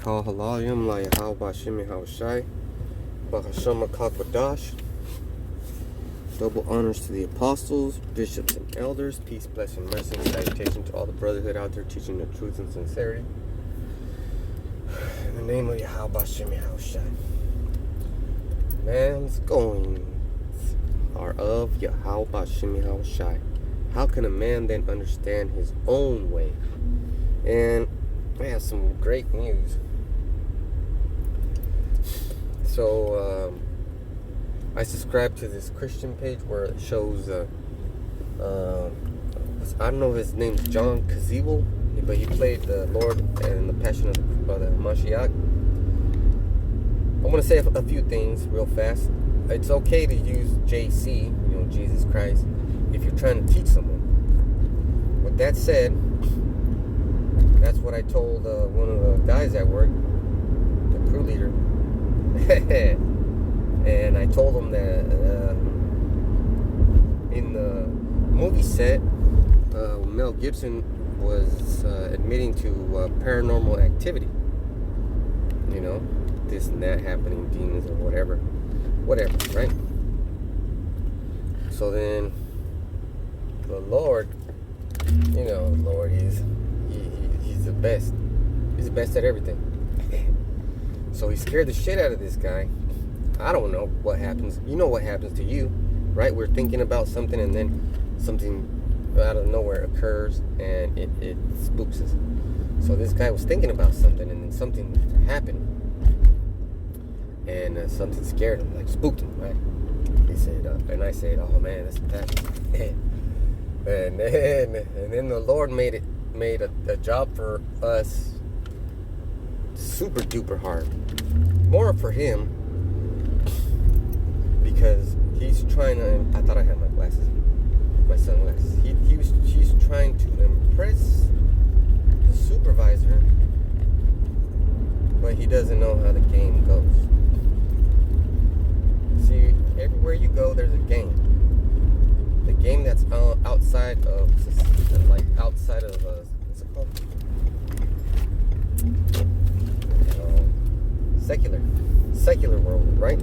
Kal Halalim La Yahal Bashimi Hawashai Bahashama Kakwadash. Double honors to the apostles, bishops, and elders. Peace, blessing, mercy, and salutation to all the brotherhood out there teaching the truth and sincerity. In the name of Yahal Bashimi Hawashai. Man's goings are of Yahal Bashimi Hawashai. How can a man then understand his own way? And I have some great news. So, I subscribe to this Christian page where it shows, I don't know if his name's John Kazivel, but he played the Lord and the Passion of the Mashiach. I want to say a few things real fast. It's okay to use JC, Jesus Christ, if you're trying to teach someone. With that said, that's what I told one of the guys at work, the crew leader. And I told him that in the movie set, Mel Gibson was admitting to paranormal activity. This and that happening, demons or whatever, right? So then the Lord, Lord, he's the best. He's the best at everything. So he scared the shit out of this guy. I don't know what happens. You know what happens to you, right? We're thinking about something and then something out of nowhere occurs and it spooks us. So this guy was thinking about something and then something happened. And something scared him, like spooked him, right? He said, and I said, oh man, that's what happened. and then the Lord made a job for us super duper hard. More for him, because he's trying to, I thought I had my glasses, my sunglasses. He's trying to impress the supervisor, but he doesn't know how the game goes. See, everywhere you go, there's a game. The game that's outside of, what's it called? Secular world, right?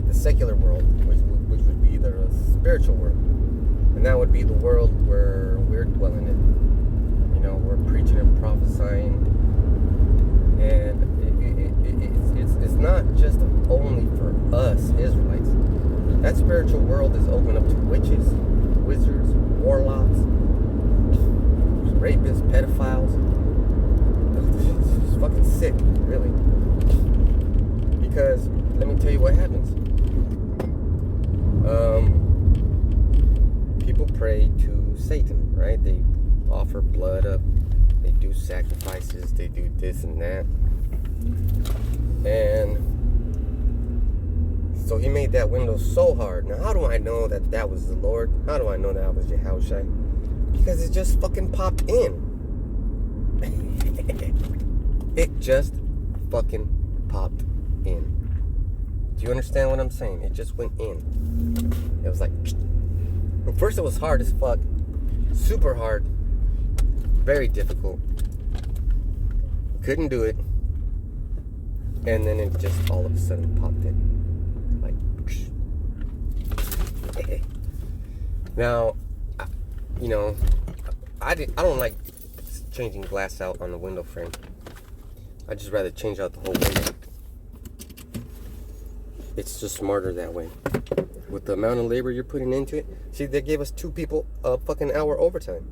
The secular world, which would be the spiritual world, and that would be the world where we're dwelling in. We're preaching and prophesying, and it's not just only for us Israelites. That spiritual world is open up to witches, wizards, warlocks, rapists, pedophiles. It's fucking sick, really. Because let me tell you what happens. People pray to Satan, right? They offer blood up, they do sacrifices, they do this and that. And so he made that window so hard. Now, how do I know that was the Lord? How do I know that was Yahushua? Because it just fucking popped in. It just fucking popped in. Do you understand what I'm saying? It just went in. It was like, well, first it was hard as fuck, super hard, very difficult. Couldn't do it, and then it just all of a sudden popped in, like. Now, I don't like changing glass out on the window frame. I just rather change out the whole window. It's just smarter that way. With the amount of labor you're putting into it. See, they gave us 2 people a fucking hour overtime.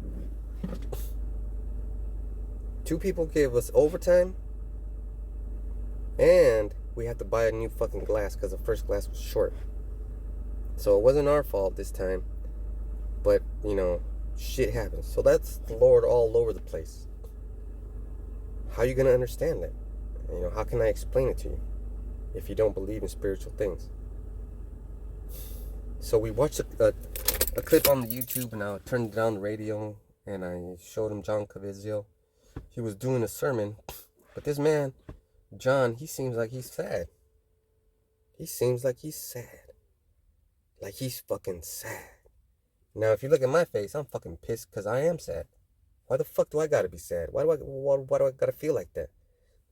2 people gave us overtime. And we had to buy a new fucking glass because the first glass was short. So it wasn't our fault this time. But, shit happens. So that's the Lord all over the place. How are you going to understand that? How can I explain it to you if you don't believe in spiritual things? So we watched a clip on the YouTube, and I turned it on the radio, and I showed him John Kazivel. He was doing a sermon, but this man, John, he seems like he's sad. He seems like he's sad. Like he's fucking sad. Now, if you look at my face, I'm fucking pissed because I am sad. Why the fuck do I gotta be sad? Why do I gotta feel like that?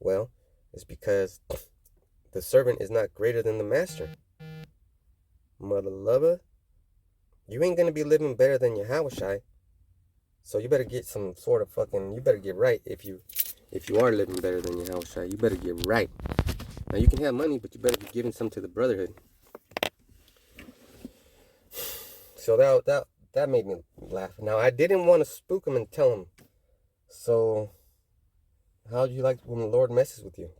Well, it's because the servant is not greater than the master. Mother lover, you ain't gonna be living better than your Yahushai. So you better get some sort of you better get right if you are living better than your Yahushai. You better get right. Now you can have money, but you better be giving some to the brotherhood. So that made me laugh. Now I didn't want to spook him and tell him. So how do you like when the Lord messes with you?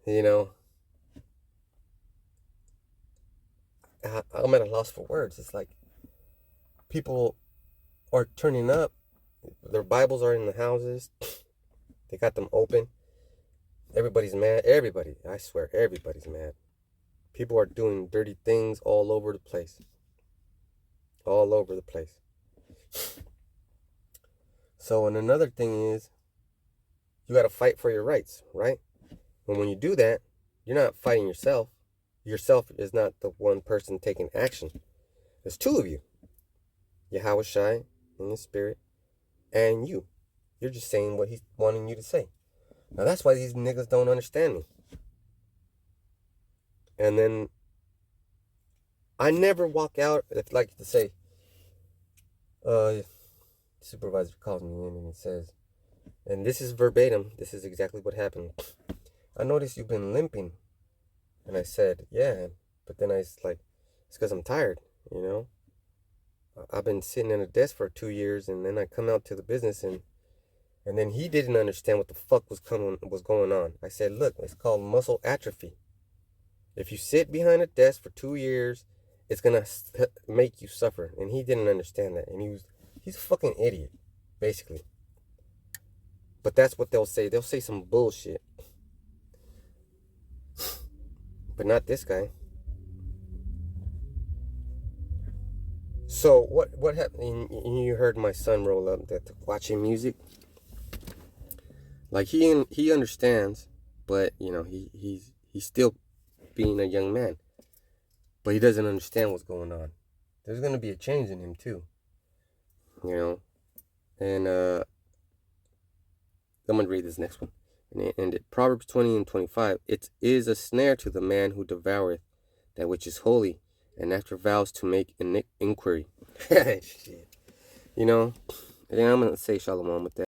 You know, I'm at a loss for words. It's like people are turning up. Their Bibles are in the houses. They got them open. Everybody's mad. Everybody. I swear, everybody's mad. People are doing dirty things all over the place. All over the place. So, and another thing is, you got to fight for your rights, right? And when you do that, you're not fighting yourself. Yourself is not the one person taking action. There's two of you. Yahushai in the spirit and you. You're just saying what he's wanting you to say. Now that's why these niggas don't understand me. And then I never walk out, if like to say, supervisor calls me in and he says, and this is verbatim, this is exactly what happened. I noticed you've been limping. And I said, yeah, but then I was like, it's because I'm tired, you know? I've been sitting at a desk for 2 years, and then I come out to the business, and then he didn't understand what the fuck was going on. I said, look, it's called muscle atrophy. If you sit behind a desk for 2 years, it's gonna make you suffer. And he didn't understand that, and he's a fucking idiot, basically. But that's what they'll say. They'll say some bullshit. But not this guy. So what happened? You heard my son roll up that watching music. Like he understands, but you know he's still being a young man. But he doesn't understand what's going on. There's gonna be a change in him too. You know, and I'm gonna read this next one. And Proverbs 20 and 25. It is a snare to the man who devoureth that which is holy, and after vows to make an inquiry. Shit. You know, and then I'm going to say shalom with that.